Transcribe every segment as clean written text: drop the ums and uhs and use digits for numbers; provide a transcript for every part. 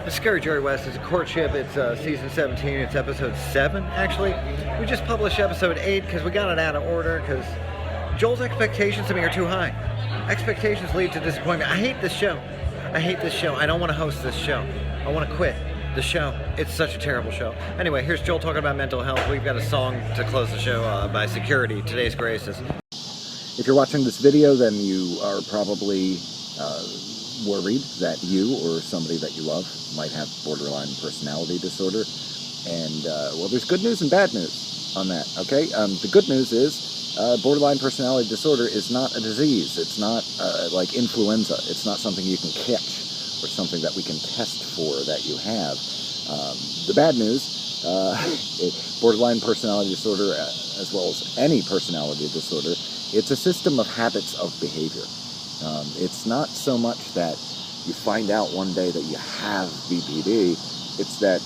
It's Scary Jerry West. It's a courtship. It's season 17. It's episode 7, actually. We just published episode 8 because we got it out of order because Joel's expectations of me are too high. Expectations lead to disappointment. I hate this show. I don't want to host this show. I want to quit the show. It's such a terrible show. Anyway, here's Joel talking about mental health. We've got a song to close the show by Security, Today's Graces. If you're watching this video, then you are probably worried that you or somebody that you love might have borderline personality disorder. And, well, there's good news and bad news on that, okay? The good news is borderline personality disorder is not a disease. It's not like influenza. It's not something you can catch or something that we can test for that you have. The bad news, borderline personality disorder, as well as any personality disorder, it's a system of habits of behavior. It's not so much that you find out one day that you have BPD, it's that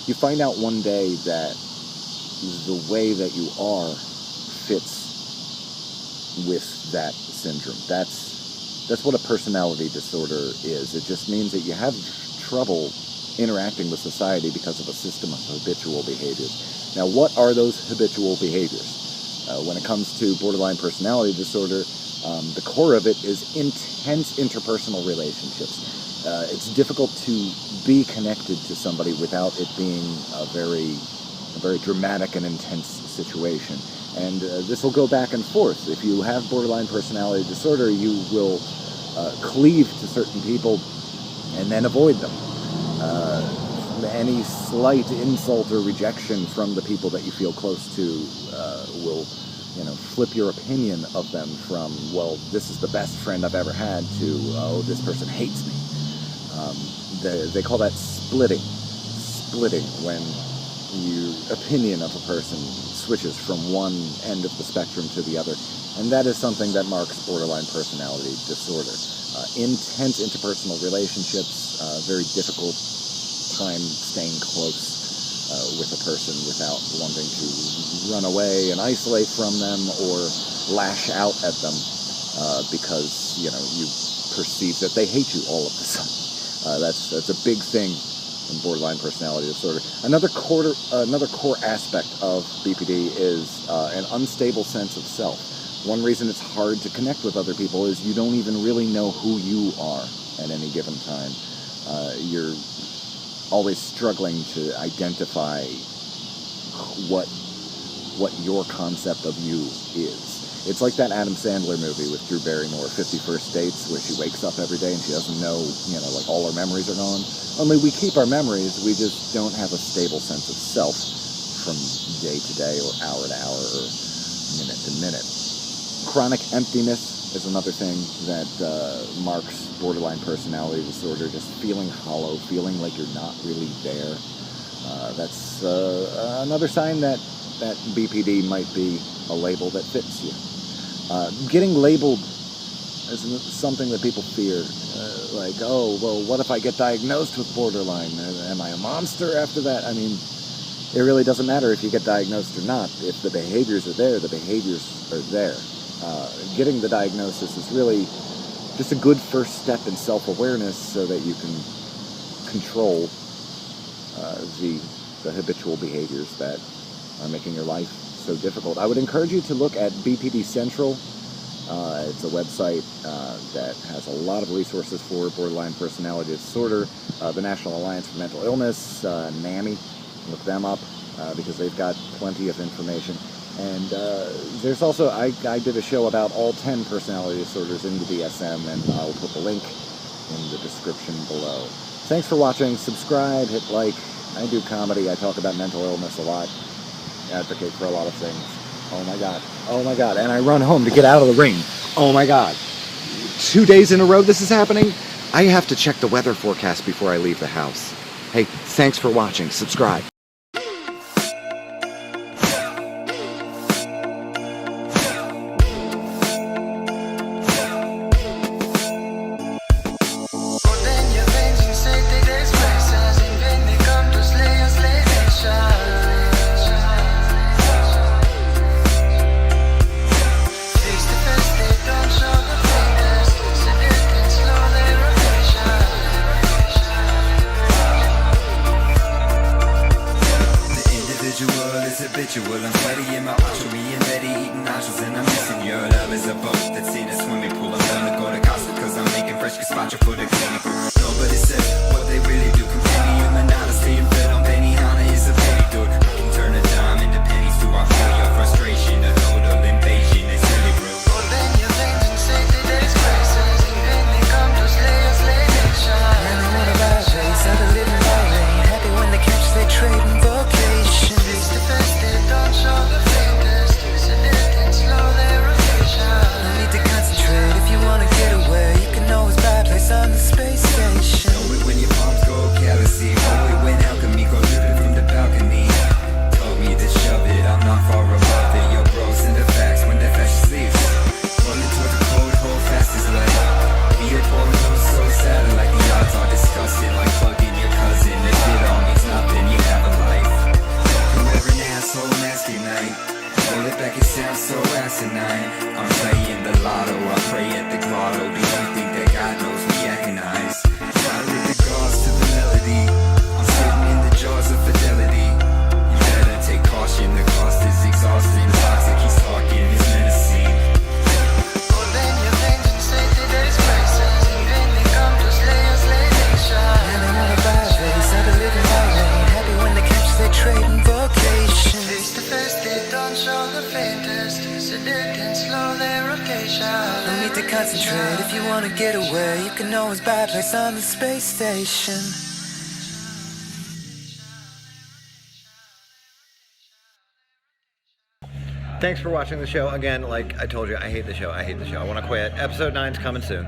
you find out one day that the way that you are fits with that syndrome. That's what a personality disorder is. It just means that you have trouble interacting with society because of a system of habitual behaviors. Now, what are those habitual behaviors? When it comes to borderline personality disorder, the core of it is intense interpersonal relationships. It's difficult to be connected to somebody without it being a very dramatic and intense situation. And this will go back and forth. If you have borderline personality disorder, you will cleave to certain people and then avoid them. Any slight insult or rejection from the people that you feel close to will, flip your opinion of them from, well, this is the best friend I've ever had, to, oh, this person hates me. They call that splitting. Splitting, when your opinion of a person switches from one end of the spectrum to the other. And that is something that marks borderline personality disorder. Intense interpersonal relationships, very difficult time staying close with a person without wanting to run away and isolate from them or lash out at them because, you perceive that they hate you all of a sudden. That's a big thing in borderline personality disorder. Another core aspect of BPD is an unstable sense of self. One reason it's hard to connect with other people is you don't even really know who you are at any given time. You're always struggling to identify what your concept of you is. It's like that Adam Sandler movie with Drew Barrymore, 50 First Dates, where she wakes up every day and she doesn't know, like all her memories are gone. Only we keep our memories, we just don't have a stable sense of self from day to day or hour to hour or minute to minute. Chronic emptiness is another thing that marks borderline personality disorder, just feeling hollow, feeling like you're not really there. That's another sign that BPD might be a label that fits you. Getting labeled is something that people fear. Like, oh, well, what if I get diagnosed with borderline? Am I a monster after that? I mean, it really doesn't matter if you get diagnosed or not. If the behaviors are there, the behaviors are there. Getting the diagnosis is really just a good first step in self-awareness so that you can control the habitual behaviors that are making your life so difficult. I would encourage you to look at BPD Central. It's a website that has a lot of resources for borderline personality disorder. The National Alliance for Mental Illness, NAMI, look them up because they've got plenty of information. And there's also, I did a show about all 10 personality disorders in the DSM, and I'll put the link in the description below. Thanks for watching. Subscribe, hit like. I do comedy. I talk about mental illness a lot. Advocate for a lot of things. Oh my God. Oh my God. And I run home to get out of the rain. Oh my God. 2 days in a row this is happening? I have to check the weather forecast before I leave the house. Hey, thanks for watching. Subscribe. ritual. I'm sweaty in my archery and ready eating nachos, and I'm missing your love is a boat that's in a swimming pool. I'm gonna go to Costa cause I'm making fresh gazpacho for the clinical. Nobody says what they really do. Completely humanized, staying fed on Benihana is a petty dude. I can turn a dime into pennies to our feel your frustration. A total invasion, it's really rude. Ven your veins and say that there's crisis. Even they come to slay us, lay nation. Man, I wanna ride race, how to live in my lane. Happy when they catch their trading vocation. Face to face, they don't show the faintest. Sedate and slow their rotation. No need to concentrate if you wanna get away. You can always buy a place on the space station. Know it when your palms go callous-y. Know it when alchemy go dripping from the balcony. Told me to shove it, I'm not far above it. Your bros and the facts when they're fashion sleeves. Rolling towards the cold, hold fast as light. We are pouring on so sad, like the odds are disgusting. Like plugging your cousin, if it all means nothing, you have a life. Whoever an asshole, nasty night. Roll it back, it sounds so asinine. I'm playing the lotto, I pray at the grotto. Do you think that God knows we agonize? Try to lift the gauze to the melody. I'm sitting in the jaws of fidelity. You better take caution, the cost is exhausting. The toxic he's talking is menacing. Ven your veins and say that there's crisis. Even they come to slay us, lay nation. Man, I wanna ride race, how to live in my lane. Happy when they catch their trading vocation. Face to face, they don't show the faintest. Sedate and slow their rotation. No need to concentrate if you wanna get away. You can always buy a place on the space station. Thanks for watching the show. Again, like I told you, I hate the show. I want to quit. Episode 9's coming soon.